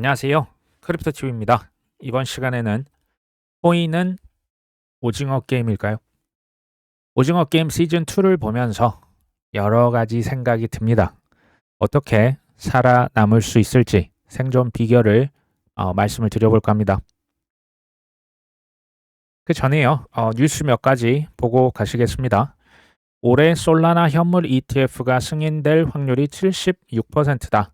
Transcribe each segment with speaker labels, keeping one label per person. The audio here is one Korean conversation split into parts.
Speaker 1: 안녕하세요. 크립토TV입니다. 이번 시간에는 코인은 오징어 게임일까요? 오징어 게임 시즌2를 보면서 여러 가지 생각이 듭니다. 어떻게 살아남을 수 있을지 생존 비결을 말씀을 드려볼까 합니다. 그 전에요. 뉴스 몇 가지 보고 가시겠습니다. 올해 솔라나 현물 ETF가 승인될 확률이 76%다.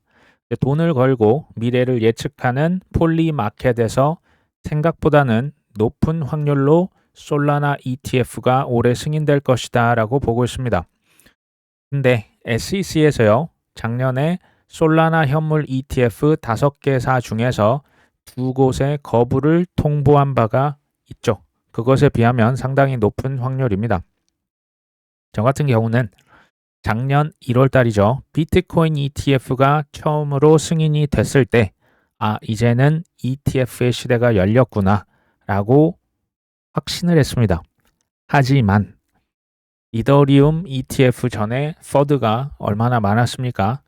Speaker 1: 돈을 걸고 미래를 예측하는 폴리마켓에서 생각보다는 높은 확률로 솔라나 ETF가 올해 승인될 것이다 라고 보고 있습니다. 근데 SEC에서요, 작년에 솔라나 현물 ETF 5개사 중에서 2곳의 거부를 통보한 바가 있죠. 그것에 비하면 상당히 높은 확률입니다. 저 같은 경우는 작년 1월 달이죠. 비트코인 ETF가 처음으로 승인이 됐을 때, 이제는 ETF의 시대가 열렸구나 라고 확신을 했습니다. 하지만 이더리움 ETF 전에 퍼드가 얼마나 많았습니까?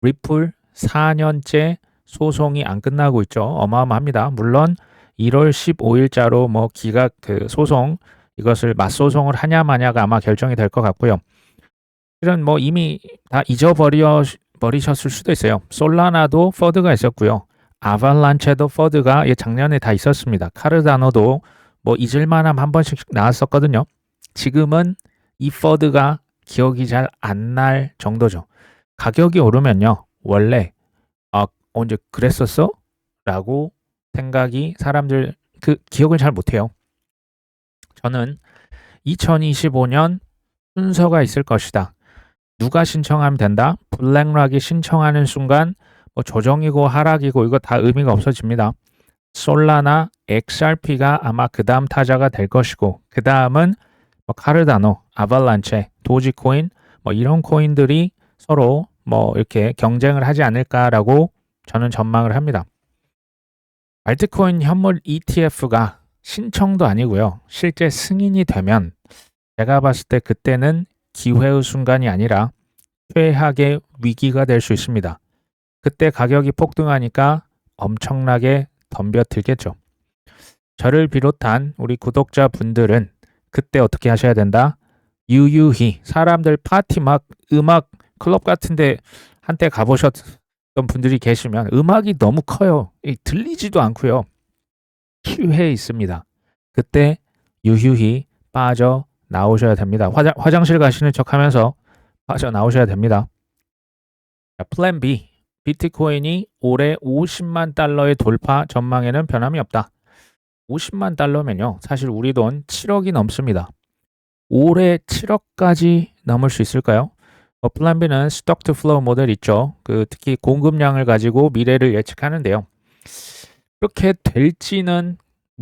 Speaker 1: 리플 4년째 소송이 안 끝나고 있죠. 어마어마합니다. 물론 1월 15일자로 기각 소송 이것을 맞소송을 하냐 마냐가 아마 결정이 될 것 같고요. 실은 이미 다 잊어버리셨을 수도 있어요. 솔라나도 퍼드가 있었고요. 아발란체도 퍼드가 작년에 다 있었습니다. 카르다노도 잊을만함 한 번씩 나왔었거든요. 지금은 이 퍼드가 기억이 잘 안 날 정도죠. 가격이 오르면요. 원래 언제 그랬었어? 라고 생각이 사람들 기억을 잘 못해요. 저는 2025년 순서가 있을 것이다. 누가 신청하면 된다? 블랙락이 신청하는 순간 조정이고 하락이고 이거 다 의미가 없어집니다. 솔라나, XRP가 아마 그 다음 타자가 될 것이고 그 다음은 카르다노, 아발란체, 도지코인 이런 코인들이 서로 이렇게 경쟁을 하지 않을까라고 저는 전망을 합니다. 알트코인 현물 ETF가 신청도 아니고요. 실제 승인이 되면 제가 봤을 때 그때는 기회의 순간이 아니라 최악의 위기가 될 수 있습니다. 그때 가격이 폭등하니까 엄청나게 덤벼들겠죠. 저를 비롯한 우리 구독자분들은 그때 어떻게 하셔야 된다? 유유히 사람들 파티 음악 클럽 같은데 한때 가보셨던 분들이 계시면 음악이 너무 커요. 들리지도 않고요. 기회 있습니다. 그때 유유히 빠져 나오셔야 됩니다. 화장실 가시는 척 하면서 빠져 나오셔야 됩니다. 자, 플랜 B. 비트코인이 올해 50만 달러의 돌파 전망에는 변함이 없다. 50만 달러면요. 사실 우리 돈 7억이 넘습니다. 올해 7억까지 넘을 수 있을까요? 플랜 B는 스톡 투 플로우 모델 있죠. 특히 공급량을 가지고 미래를 예측하는데요. 그렇게 될지는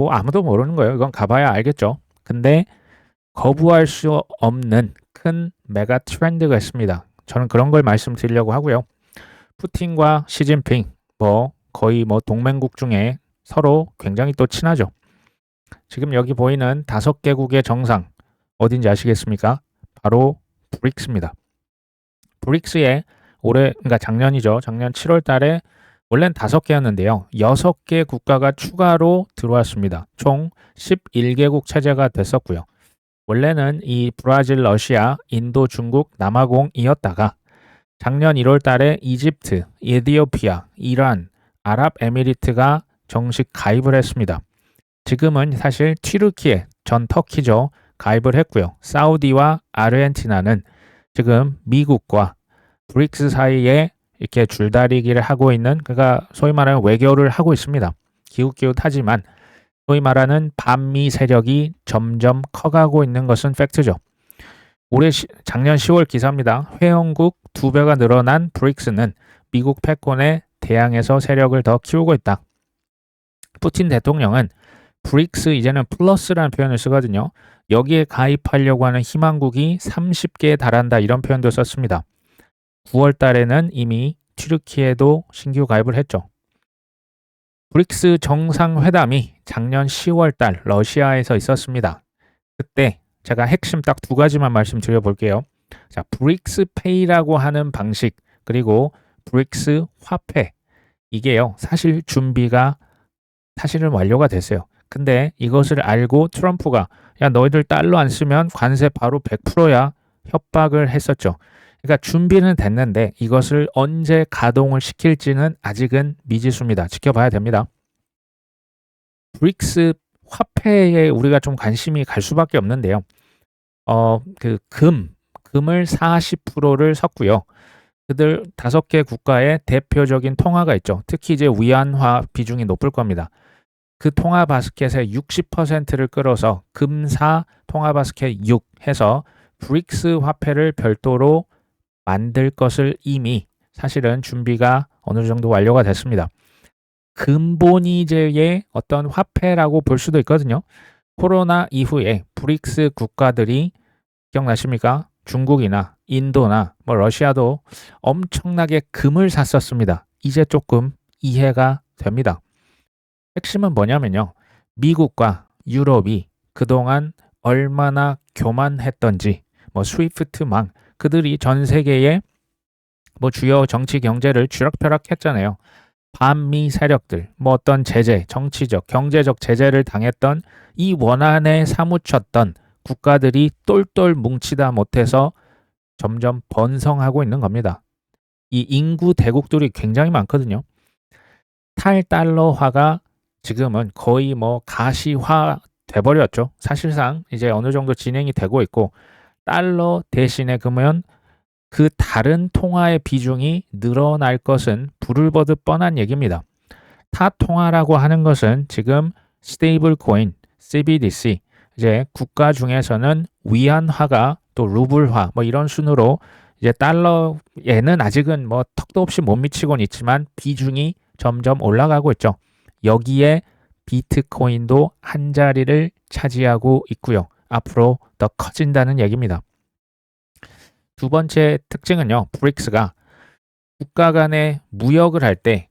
Speaker 1: 아무도 모르는 거예요. 이건 가봐야 알겠죠. 근데 거부할 수 없는 큰 메가 트렌드가 있습니다. 저는 그런 걸 말씀드리려고 하고요. 푸틴과 시진핑 거의 동맹국 중에 서로 굉장히 또 친하죠. 지금 여기 보이는 5개국의 정상 어딘지 아시겠습니까? 바로 브릭스입니다. 브릭스에 그러니까 작년이죠. 작년 7월 달에 원래는 5개였는데요. 6개 국가가 추가로 들어왔습니다. 총 11개국 체제가 됐었고요. 원래는 이 브라질, 러시아, 인도, 중국, 남아공이었다가 작년 1월 달에 이집트, 에티오피아, 이란, 아랍에미리트가 정식 가입을 했습니다. 지금은 사실 튀르키예, 전 터키죠. 가입을 했고요. 사우디와 아르헨티나는 지금 미국과 브릭스 사이에 이렇게 줄다리기를 하고 있는 그가 소위 말하는 외교를 하고 있습니다. 기웃기웃하지만 소위 말하는 반미 세력이 점점 커가고 있는 것은 팩트죠. 작년 10월 기사입니다. 회원국 2배가 늘어난 브릭스는 미국 패권에 대항해서 세력을 더 키우고 있다. 푸틴 대통령은 브릭스 이제는 플러스라는 표현을 쓰거든요. 여기에 가입하려고 하는 희망국이 30개에 달한다 이런 표현도 썼습니다. 9월 달에는 이미 튀르키예도 신규 가입을 했죠. 브릭스 정상회담이 작년 10월 달 러시아에서 있었습니다. 그때 제가 핵심 딱 2가지만 말씀드려 볼게요. 자, 브릭스 페이라고 하는 방식 그리고 브릭스 화폐 이게요, 사실 준비가 사실은 완료가 됐어요. 근데 이것을 알고 트럼프가 야, 너희들 달러 안 쓰면 관세 바로 100%야 협박을 했었죠. 그러니까 준비는 됐는데 이것을 언제 가동을 시킬지는 아직은 미지수입니다. 지켜봐야 됩니다. 브릭스 화폐에 우리가 좀 관심이 갈 수밖에 없는데요. 금을 40%를 섰고요. 그들 5개 국가의 대표적인 통화가 있죠. 특히 이제 위안화 비중이 높을 겁니다. 그 통화 바스켓의 60%를 끌어서 금사 통화 바스켓 6 해서 브릭스 화폐를 별도로 만들 것을 이미 사실은 준비가 어느 정도 완료가 됐습니다. 근본이제의 어떤 화폐라고 볼 수도 있거든요. 코로나 이후에 브릭스 국가들이 기억나십니까? 중국이나 인도나 러시아도 엄청나게 금을 샀었습니다. 이제 조금 이해가 됩니다. 핵심은 뭐냐면요. 미국과 유럽이 그동안 얼마나 교만했던지 스위프트망 그들이 전 세계의 주요 정치 경제를 쥐락펴락했잖아요. 반미 세력들, 어떤 제재, 정치적, 경제적 제재를 당했던 이 원한에 사무쳤던 국가들이 똘똘 뭉치다 못해서 점점 번성하고 있는 겁니다. 이 인구 대국들이 굉장히 많거든요. 탈달러화가 지금은 거의 가시화 돼버렸죠. 사실상 이제 어느 정도 진행이 되고 있고 달러 대신에 그러면 그 다른 통화의 비중이 늘어날 것은 불을 보듯 뻔한 얘기입니다. 타 통화라고 하는 것은 지금 스테이블 코인, CBDC, 이제 국가 중에서는 위안화가 또 루블화 이런 순으로 이제 달러에는 아직은 턱도 없이 못 미치곤 있지만 비중이 점점 올라가고 있죠. 여기에 비트코인도 한 자리를 차지하고 있고요. 앞으로 더 커진다는 얘기입니다. 두 번째 특징은요. 브릭스가 국가 간의 무역을 할 때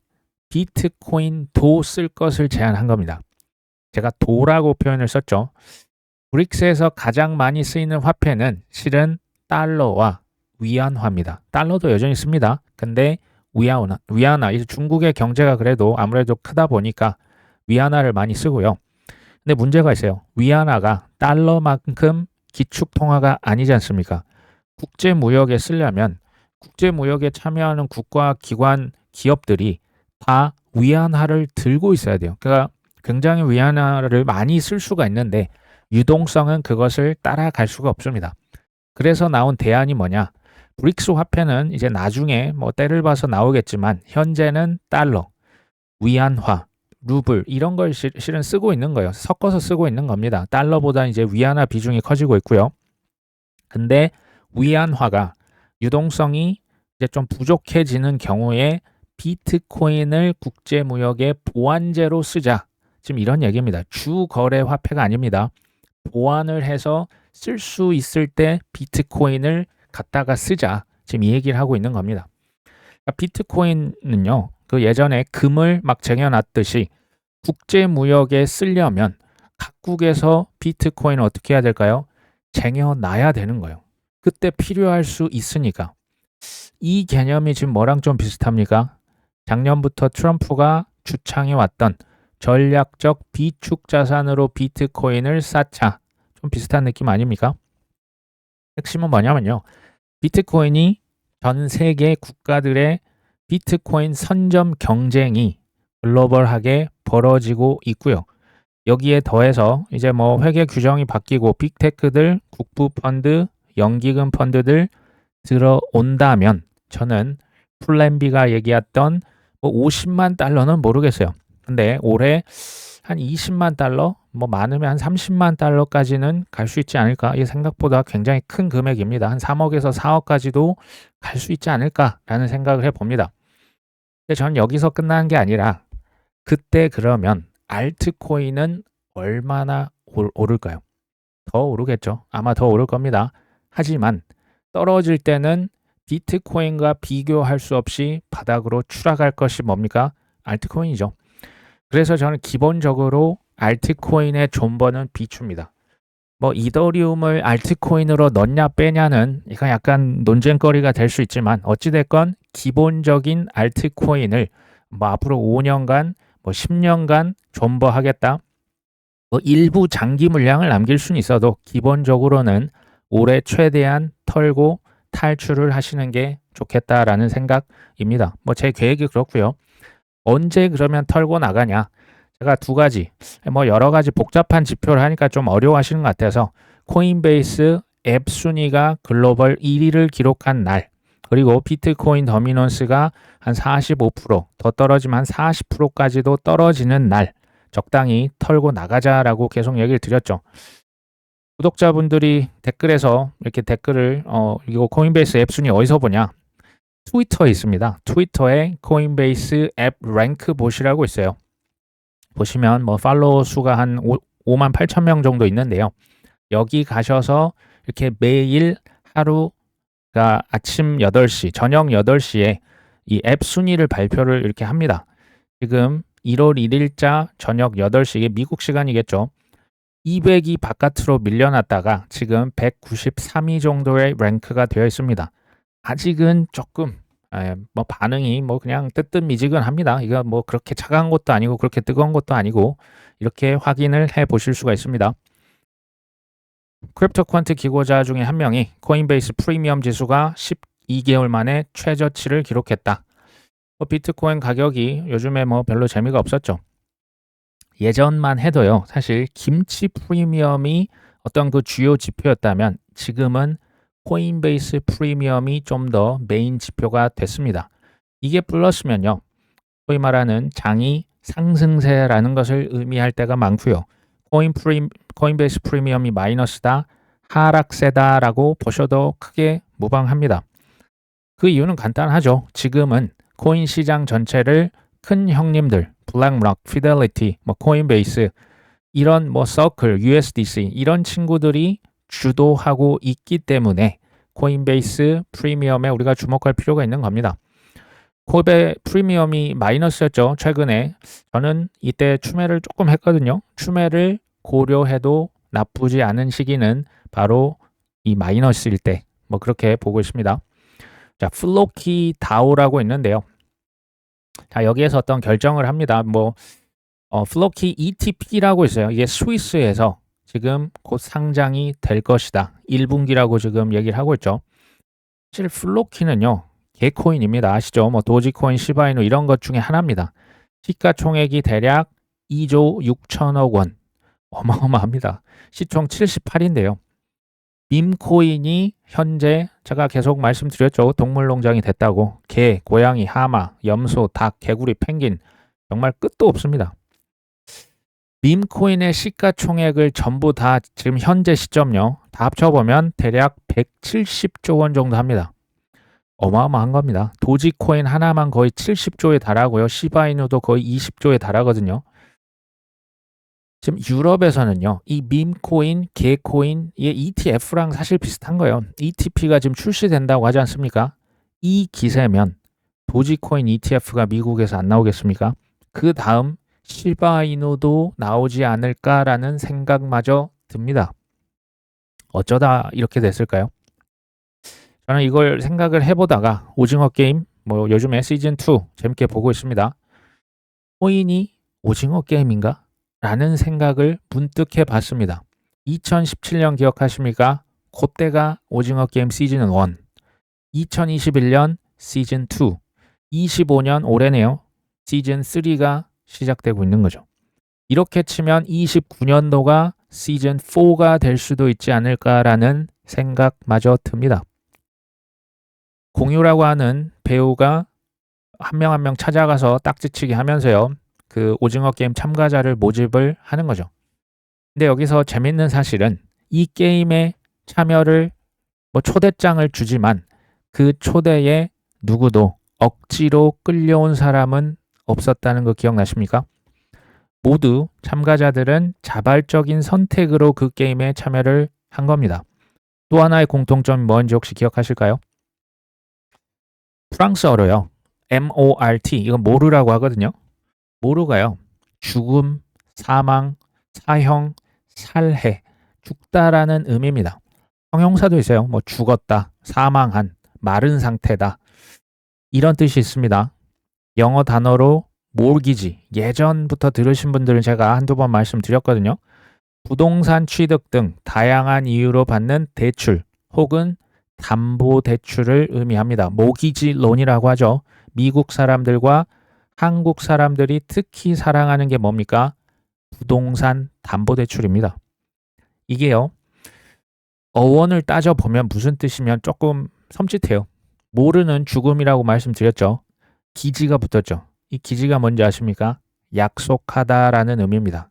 Speaker 1: 비트코인도 쓸 것을 제안한 겁니다. 제가 도라고 표현을 썼죠. 브릭스에서 가장 많이 쓰이는 화폐는 실은 달러와 위안화입니다. 달러도 여전히 씁니다. 근데 위안화, 이제 중국의 경제가 그래도 아무래도 크다 보니까 위안화를 많이 쓰고요. 근데 문제가 있어요. 위안화가 달러만큼 기축통화가 아니지 않습니까? 국제무역에 쓰려면 국제무역에 참여하는 국가, 기관, 기업들이 다 위안화를 들고 있어야 돼요. 그러니까 굉장히 위안화를 많이 쓸 수가 있는데 유동성은 그것을 따라갈 수가 없습니다. 그래서 나온 대안이 뭐냐? 브릭스 화폐는 이제 나중에 때를 봐서 나오겠지만 현재는 달러, 위안화, 루블 이런 걸 실은 쓰고 있는 거예요. 섞어서 쓰고 있는 겁니다. 달러보다 이제 위안화 비중이 커지고 있고요. 근데 위안화가 유동성이 이제 좀 부족해지는 경우에 비트코인을 국제무역의 보완제로 쓰자. 지금 이런 얘기입니다. 주거래 화폐가 아닙니다. 보완을 해서 쓸 수 있을 때 비트코인을 갖다가 쓰자. 지금 이 얘기를 하고 있는 겁니다. 그러니까 비트코인은요. 그 예전에 금을 막 쟁여놨듯이 국제무역에 쓰려면 각국에서 비트코인을 어떻게 해야 될까요? 쟁여놔야 되는 거예요. 그때 필요할 수 있으니까. 이 개념이 지금 뭐랑 좀 비슷합니까? 작년부터 트럼프가 주창해왔던 전략적 비축 자산으로 비트코인을 쌓자. 좀 비슷한 느낌 아닙니까? 핵심은 뭐냐면요. 비트코인이 전 세계 국가들의 비트코인 선점 경쟁이 글로벌하게 벌어지고 있고요. 여기에 더해서 이제 회계 규정이 바뀌고 빅테크들, 국부 펀드, 연기금 펀드들 들어온다면 저는 플랜 B가 얘기했던 50만 달러는 모르겠어요. 근데 올해 한 20만 달러, 많으면 한 30만 달러까지는 갈 수 있지 않을까? 이게 생각보다 굉장히 큰 금액입니다. 한 3억에서 4억까지도 갈 수 있지 않을까라는 생각을 해봅니다. 근데 저는 여기서 끝나는 게 아니라 그때 그러면 알트코인은 얼마나 오를까요? 더 오르겠죠. 아마 더 오를 겁니다. 하지만 떨어질 때는 비트코인과 비교할 수 없이 바닥으로 추락할 것이 뭡니까? 알트코인이죠. 그래서 저는 기본적으로 알트코인의 존버는 비춥니다. 이더리움을 알트코인으로 넣냐 빼냐는 이건 약간 논쟁거리가 될 수 있지만 어찌됐건 기본적인 알트코인을 뭐 앞으로 5년간, 뭐 10년간 존버하겠다. 뭐 일부 장기 물량을 남길 수는 있어도 기본적으로는 올해 최대한 털고 탈출을 하시는 게 좋겠다라는 생각입니다. 뭐 제 계획이 그렇고요. 언제 그러면 털고 나가냐? 제가 두 가지, 뭐 여러 가지 복잡한 지표를 하니까 좀 어려워하시는 것 같아서 코인베이스 앱 순위가 글로벌 1위를 기록한 날, 그리고 비트코인 더미넌스가 한 45%더 떨어지면 한 40%까지도 떨어지는 날 적당히 털고 나가자라고 계속 얘기를 드렸죠. 구독자분들이 댓글에서 이렇게 댓글을 이거 코인베이스 앱 순위 어디서 보냐? 트위터에 있습니다. 트위터에 코인베이스 앱 랭크 보시라고 있어요. 보시면 뭐 팔로워 수가 한 5만 8천 명 정도 있는데요. 여기 가셔서 이렇게 매일 하루가 아침 8시, 저녁 8시에 이 앱 순위를 발표를 이렇게 합니다. 지금 1월 1일자 저녁 8시, 이게 미국 시간이겠죠. 200이 바깥으로 밀려났다가 지금 193위 정도의 랭크가 되어 있습니다. 아직은 조금 뭐 반응이 뭐 그냥 뜨뜻미지근합니다. 이거 뭐 그렇게 차가운 것도 아니고 그렇게 뜨거운 것도 아니고 이렇게 확인을 해 보실 수가 있습니다. 크립토 퀀트 기고자 중에 한 명이 코인베이스 프리미엄 지수가 12개월 만에 최저치를 기록했다. 비트코인 가격이 요즘에 뭐 별로 재미가 없었죠. 예전만 해도요, 사실 김치 프리미엄이 어떤 그 주요 지표였다면 지금은 코인베이스 프리미엄이 좀 더 메인 지표가 됐습니다. 이게 플러스면요, 소위 말하는 장이 상승세라는 것을 의미할 때가 많고요. 코인베이스 프리미엄이 마이너스다, 하락세다라고 보셔도 크게 무방합니다. 그 이유는 간단하죠. 지금은 코인 시장 전체를 큰 형님들, 블랙록, 피델리티, 뭐 코인베이스, 이런 뭐 서클, USDC 이런 친구들이 주도하고 있기 때문에 코인베이스 프리미엄에 우리가 주목할 필요가 있는 겁니다. 코베 프리미엄이 마이너스였죠. 최근에 저는 이때 추매를 조금 했거든요. 추매를 고려해도 나쁘지 않은 시기는 바로 이 마이너스일 때, 뭐 그렇게 보고 있습니다. 자, 플로키 다오라고 있는데요. 자, 여기에서 어떤 결정을 합니다. 뭐 플로키 ETP라고 있어요. 이게 스위스에서 지금 곧 상장이 될 것이다. 1분기라고 지금 얘기를 하고 있죠. 사실 플로키는요, 개코인입니다. 아시죠? 뭐 도지코인, 시바이누 이런 것 중에 하나입니다. 시가총액이 대략 2조 6천억 원. 어마어마합니다. 시총 78인데요. 밈코인이 현재 제가 계속 말씀드렸죠. 동물농장이 됐다고. 개, 고양이, 하마, 염소, 닭, 개구리, 펭귄 정말 끝도 없습니다. 밈코인의 시가총액을 전부 다 지금 현재 시점요, 다 합쳐보면 대략 170조 원 정도 합니다. 어마어마한 겁니다. 도지코인 하나만 거의 70조에 달하고요. 시바이누도 거의 20조에 달하거든요. 지금 유럽에서는요, 이 밈코인, 개코인의 ETF랑 사실 비슷한 거예요. ETP가 지금 출시된다고 하지 않습니까? 이 기세면 도지코인 ETF가 미국에서 안 나오겠습니까? 그 다음 시바이누도 나오지 않을까라는 생각마저 듭니다. 어쩌다 이렇게 됐을까요? 저는 이걸 생각을 해보다가 오징어 게임, 뭐 요즘에 시즌2 재밌게 보고 있습니다. 코인이 오징어 게임인가? 라는 생각을 문득 해봤습니다. 2017년 기억하십니까? 그때가 오징어 게임 시즌1, 2021년 시즌2, 25년 올해네요. 시즌3가 시작되고 있는 거죠. 이렇게 치면 29년도가 시즌4가 될 수도 있지 않을까라는 생각마저 듭니다. 공유라고 하는 배우가 한 명 한 명 찾아가서 딱지치기 하면서요, 그 오징어 게임 참가자를 모집을 하는 거죠. 근데 여기서 재밌는 사실은 이 게임에 참여를 뭐 초대장을 주지만 그 초대에 누구도 억지로 끌려온 사람은 없었다는 거 기억나십니까? 모두 참가자들은 자발적인 선택으로 그 게임에 참여를 한 겁니다. 또 하나의 공통점이 뭔지 혹시 기억하실까요? 프랑스어로요, MORT, 이건 모르라고 하거든요. 모르가요, 죽음, 사망, 사형, 살해, 죽다라는 의미입니다. 형용사도 있어요. 뭐 죽었다, 사망한, 마른 상태다, 이런 뜻이 있습니다. 영어 단어로 몰기지, 예전부터 들으신 분들은 제가 한두 번 말씀드렸거든요. 부동산 취득 등 다양한 이유로 받는 대출 혹은 담보대출을 의미합니다. 모기지 론이라고 하죠. 미국 사람들과 한국 사람들이 특히 사랑하는 게 뭡니까? 부동산 담보대출입니다. 이게요, 어원을 따져보면 무슨 뜻이면 조금 섬찟해요. 모르는 죽음이라고 말씀드렸죠. 기지가 붙었죠. 이 기지가 뭔지 아십니까? 약속하다라는 의미입니다.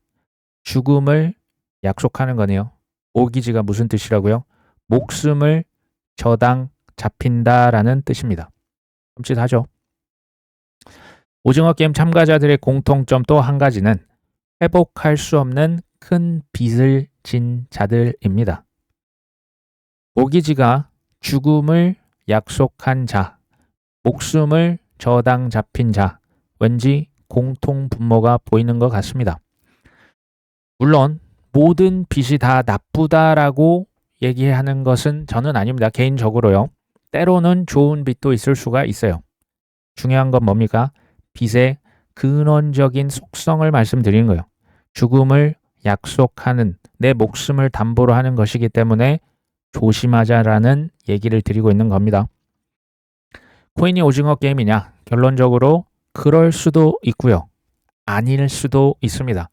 Speaker 1: 죽음을 약속하는 거네요. 오기지가 무슨 뜻이라고요? 목숨을 저당 잡힌다라는 뜻입니다. 섬찟하죠. 오징어 게임 참가자들의 공통점 또 한 가지는 회복할 수 없는 큰 빚을 진 자들입니다. 오기지가 죽음을 약속한 자, 목숨을 저당 잡힌 자, 왠지 공통 분모가 보이는 것 같습니다. 물론 모든 빚이 다 나쁘다라고 얘기하는 것은 저는 아닙니다. 개인적으로요. 때로는 좋은 빚도 있을 수가 있어요. 중요한 건 뭡니까? 빚의 근원적인 속성을 말씀드리는 거예요. 죽음을 약속하는, 내 목숨을 담보로 하는 것이기 때문에 조심하자라는 얘기를 드리고 있는 겁니다. 코인이 오징어 게임이냐? 결론적으로 그럴 수도 있고요. 아닐 수도 있습니다.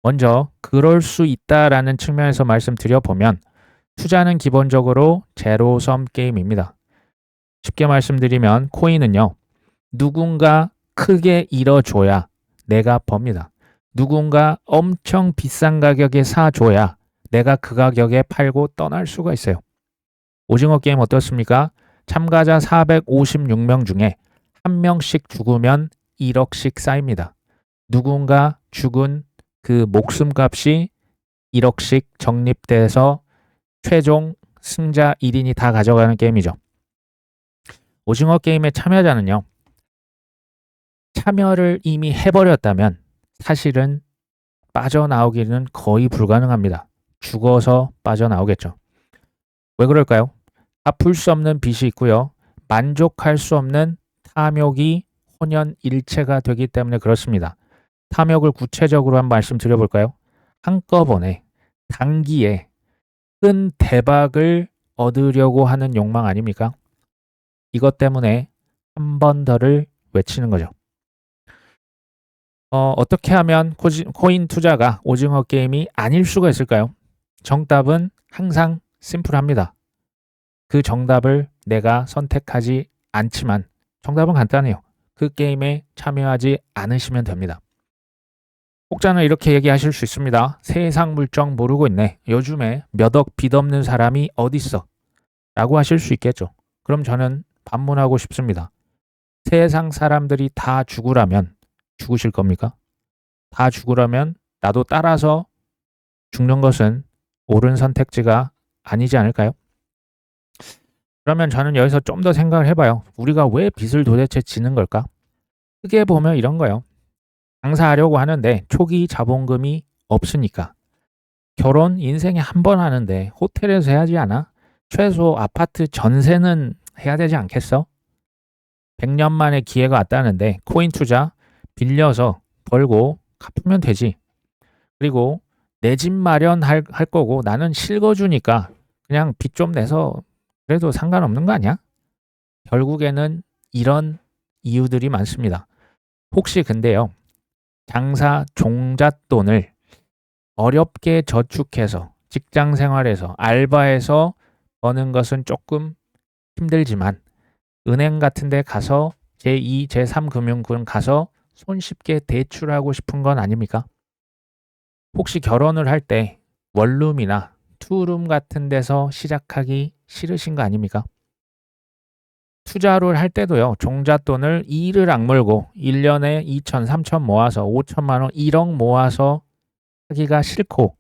Speaker 1: 먼저 그럴 수 있다라는 측면에서 말씀드려보면 투자는 기본적으로 제로섬 게임입니다. 쉽게 말씀드리면 코인은요. 누군가 크게 잃어줘야 내가 법니다. 누군가 엄청 비싼 가격에 사줘야 내가 그 가격에 팔고 떠날 수가 있어요. 오징어 게임 어떻습니까? 참가자 456명 중에 한 명씩 죽으면 1억씩 쌓입니다. 누군가 죽은 그 목숨값이 1억씩 적립돼서 최종 승자 1인이 다 가져가는 게임이죠. 오징어 게임의 참여자는요. 참여를 이미 해버렸다면 사실은 빠져나오기는 거의 불가능합니다. 죽어서 빠져나오겠죠. 왜 그럴까요? 갚을 수 없는 빚이 있고요. 만족할 수 없는 탐욕이 혼연일체가 되기 때문에 그렇습니다. 탐욕을 구체적으로 한번 말씀드려볼까요? 한꺼번에 단기에 큰 대박을 얻으려고 하는 욕망 아닙니까? 이것 때문에 한 번 더를 외치는 거죠. 어떻게 하면 코인 투자가 오징어 게임이 아닐 수가 있을까요? 정답은 항상 심플합니다. 그 정답을 내가 선택하지 않지만 정답은 간단해요. 그 게임에 참여하지 않으시면 됩니다. 혹자는 이렇게 얘기하실 수 있습니다. 세상 물정 모르고 있네. 요즘에 몇 억 빚 없는 사람이 어딨어? 라고 하실 수 있겠죠. 그럼 저는 반문하고 싶습니다. 세상 사람들이 다 죽으라면 죽으실 겁니까? 다 죽으라면 나도 따라서 죽는 것은 옳은 선택지가 아니지 않을까요? 그러면 저는 여기서 좀 더 생각을 해봐요. 우리가 왜 빚을 도대체 지는 걸까? 크게 보면 이런 거예요. 장사하려고 하는데 초기 자본금이 없으니까. 결혼 인생에 한 번 하는데 호텔에서 해야지 않아? 최소 아파트 전세는 해야 되지 않겠어? 100년 만에 기회가 왔다는데 코인 투자 빌려서 벌고 갚으면 되지. 그리고 내 집 마련할 거고 나는 실거주니까 그냥 빚 좀 내서 그래도 상관없는 거 아니야? 결국에는 이런 이유들이 많습니다. 혹시 근데요. 장사 종잣돈을 어렵게 저축해서 직장 생활에서 알바해서 버는 것은 조금 힘들지만 은행 같은 데 가서 제2, 제3 금융권 가서 손쉽게 대출하고 싶은 건 아닙니까? 혹시 결혼을 할 때 원룸이나 투룸 같은 데서 시작하기 싫으신 거 아닙니까? 투자를 할 때도요. 종잣돈을 2를 악물고 1년에 2천, 3천 모아서 5천만 원, 1억 모아서 하기가 싫고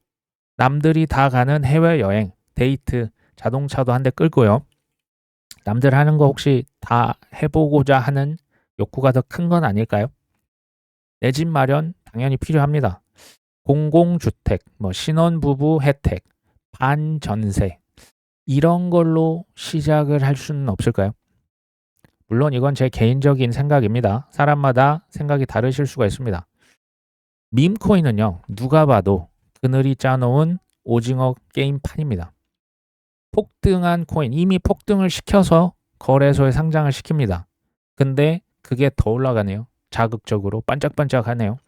Speaker 1: 남들이 다 가는 해외여행, 데이트, 자동차도 한 대 끌고요. 남들 하는 거 혹시 다 해보고자 하는 욕구가 더 큰 건 아닐까요? 내 집 마련 당연히 필요합니다. 공공주택, 신혼부부 혜택, 반전세 이런 걸로 시작을 할 수는 없을까요? 물론 이건 제 개인적인 생각입니다. 사람마다 생각이 다르실 수가 있습니다. 밈코인은요, 누가 봐도 그늘이 짜놓은 오징어 게임판입니다. 폭등한 코인, 이미 폭등을 시켜서 거래소에 상장을 시킵니다. 근데 그게 더 올라가네요. 자극적으로 반짝반짝하네요.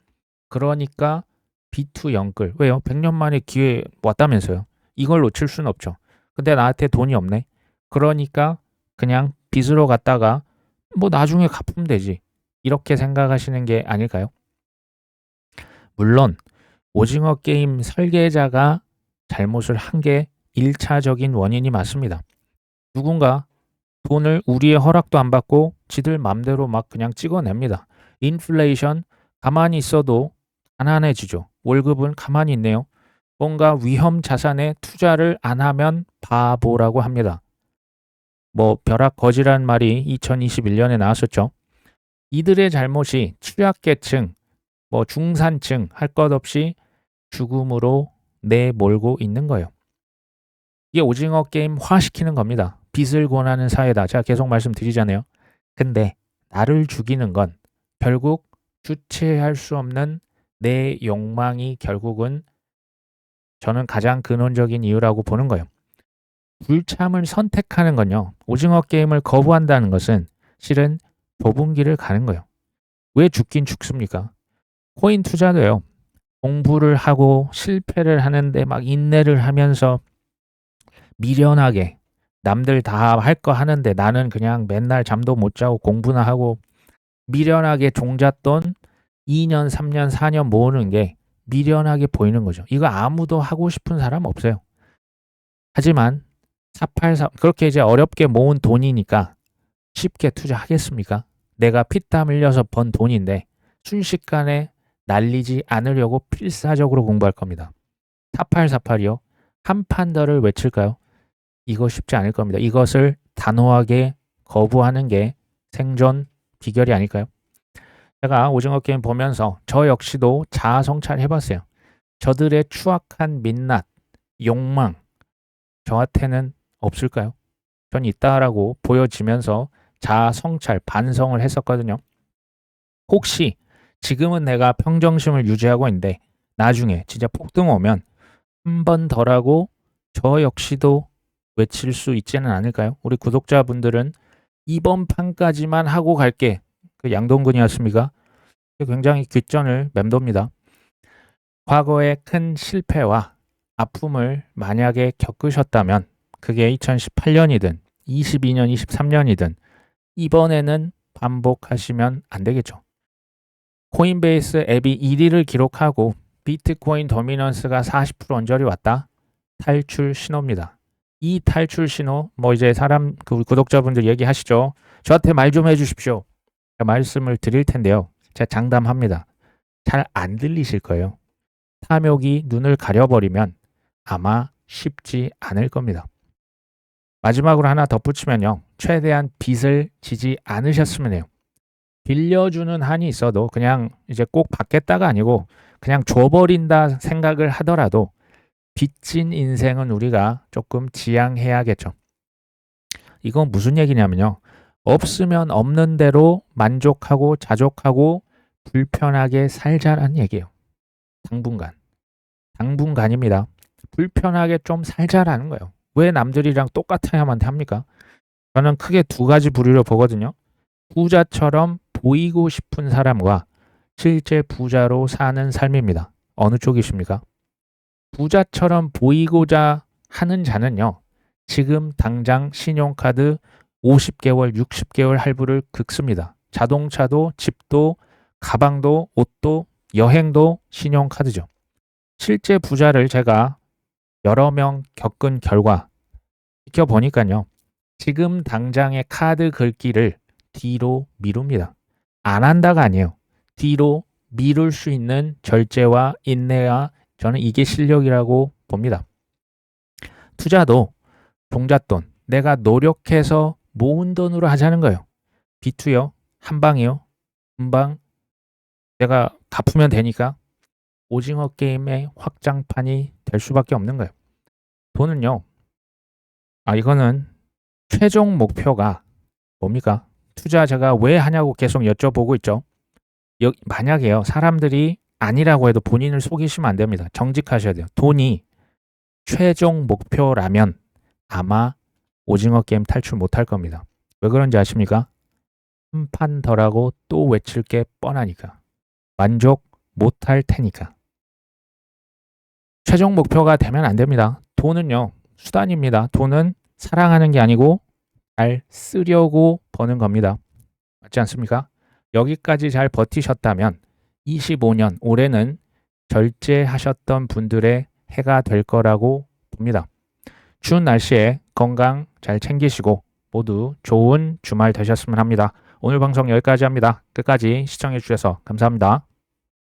Speaker 1: 그러니까 B2 영끌. 왜요? 100년 만에 기회 왔다면서요. 이걸 놓칠 수는 없죠. 근데 나한테 돈이 없네. 그러니까 그냥 빚으로 갔다가 뭐 나중에 갚으면 되지. 이렇게 생각하시는 게 아닐까요? 물론 오징어 게임 설계자가 잘못을 한 게 1차적인 원인이 맞습니다. 누군가 돈을 우리의 허락도 안 받고 지들 맘대로 막 그냥 찍어냅니다. 인플레이션 가만히 있어도 가난해지죠. 월급은 가만히 있네요. 뭔가 위험 자산에 투자를 안 하면 바보라고 합니다. 뭐 벼락 거지란 말이 2021년에 나왔었죠. 이들의 잘못이 취약계층, 뭐 중산층 할 것 없이 죽음으로 내몰고 있는 거예요. 이게 오징어 게임화 시키는 겁니다. 빚을 권하는 사회다. 제가 계속 말씀드리잖아요. 근데 나를 죽이는 건 결국 주체할 수 없는 내 욕망이 결국은 저는 가장 근원적인 이유라고 보는 거예요. 불참을 선택하는 건요. 오징어 게임을 거부한다는 것은 실은 좁은 길을 가는 거예요. 왜 죽긴 죽습니까? 코인 투자도요. 공부를 하고 실패를 하는데 막 인내를 하면서 미련하게 남들 다 할 거 하는데 나는 그냥 맨날 잠도 못 자고 공부나 하고 미련하게 종잣돈 2년, 3년, 4년 모으는 게 미련하게 보이는 거죠. 이거 아무도 하고 싶은 사람 없어요. 하지만 483 그렇게 이제 어렵게 모은 돈이니까 쉽게 투자하겠습니까? 내가 피땀 흘려서 번 돈인데 순식간에 날리지 않으려고 필사적으로 공부할 겁니다. 4848이요. 한 판 더를 외칠까요? 이거 쉽지 않을 겁니다. 이것을 단호하게 거부하는 게 생존 비결이 아닐까요? 제가 오징어 게임 보면서 저 역시도 자아 성찰해봤어요. 저들의 추악한 민낯, 욕망, 저한테는 없을까요? 전 있다라고 보여지면서 자아 성찰, 반성을 했었거든요. 혹시 지금은 내가 평정심을 유지하고 있는데 나중에 진짜 폭등 오면 한 번 더라고 저 역시도 외칠 수 있지는 않을까요? 우리 구독자분들은 이번 판까지만 하고 갈게. 그 양동근이었습니까? 굉장히 귓전을 맴돕니다. 과거의 큰 실패와 아픔을 만약에 겪으셨다면 그게 2018년이든 22년, 23년이든 이번에는 반복하시면 안 되겠죠. 코인베이스 앱이 1위를 기록하고 비트코인 도미넌스가 40% 언저리 왔다. 탈출 신호입니다. 이 탈출 신호 뭐 이제 사람 그 구독자분들 얘기하시죠. 저한테 말 좀 해주십시오. 말씀을 드릴 텐데요. 제가 장담합니다. 잘 안 들리실 거예요. 탐욕이 눈을 가려버리면 아마 쉽지 않을 겁니다. 마지막으로 하나 덧붙이면요. 최대한 빚을 지지 않으셨으면 해요. 빌려주는 한이 있어도 그냥 이제 꼭 받겠다가 아니고 그냥 줘버린다 생각을 하더라도 빚진 인생은 우리가 조금 지양해야겠죠. 이건 무슨 얘기냐면요. 없으면 없는 대로 만족하고 자족하고 불편하게 살자라는 얘기예요. 당분간. 당분간입니다. 불편하게 좀 살자라는 거예요. 왜 남들이랑 똑같아야만 합니까? 저는 크게 두 가지 부류로 보거든요. 부자처럼 보이고 싶은 사람과 실제 부자로 사는 삶입니다. 어느 쪽이십니까? 부자처럼 보이고자 하는 자는요. 지금 당장 신용카드 50개월, 60개월 할부를 긁습니다. 자동차도, 집도, 가방도, 옷도, 여행도 신용카드죠. 실제 부자를 제가 여러 명 겪은 결과 지켜보니까요. 지금 당장의 카드 긁기를 뒤로 미룹니다. 안 한다가 아니에요. 뒤로 미룰 수 있는 절제와 인내와 저는 이게 실력이라고 봅니다. 투자도 종잣돈, 내가 노력해서 모은 돈으로 하자는 거예요. B2요, 한 방이요, 금방 내가 갚으면 되니까 오징어 게임의 확장판이 될 수밖에 없는 거예요. 돈은요, 이거는 최종 목표가 뭡니까? 투자 제가 왜 하냐고 계속 여쭤보고 있죠. 만약에요, 사람들이 아니라고 해도 본인을 속이시면 안 됩니다. 정직하셔야 돼요. 돈이 최종 목표라면 아마 오징어 게임 탈출 못할 겁니다. 왜 그런지 아십니까? 한 판 더라고 또 외칠 게 뻔하니까. 만족 못할 테니까. 최종 목표가 되면 안 됩니다. 돈은요, 수단입니다. 돈은 사랑하는 게 아니고 잘 쓰려고 버는 겁니다. 맞지 않습니까? 여기까지 잘 버티셨다면 25년, 올해는 절제하셨던 분들의 해가 될 거라고 봅니다. 추운 날씨에 건강 잘 챙기시고 모두 좋은 주말 되셨으면 합니다. 오늘 방송 여기까지 합니다. 끝까지 시청해 주셔서 감사합니다.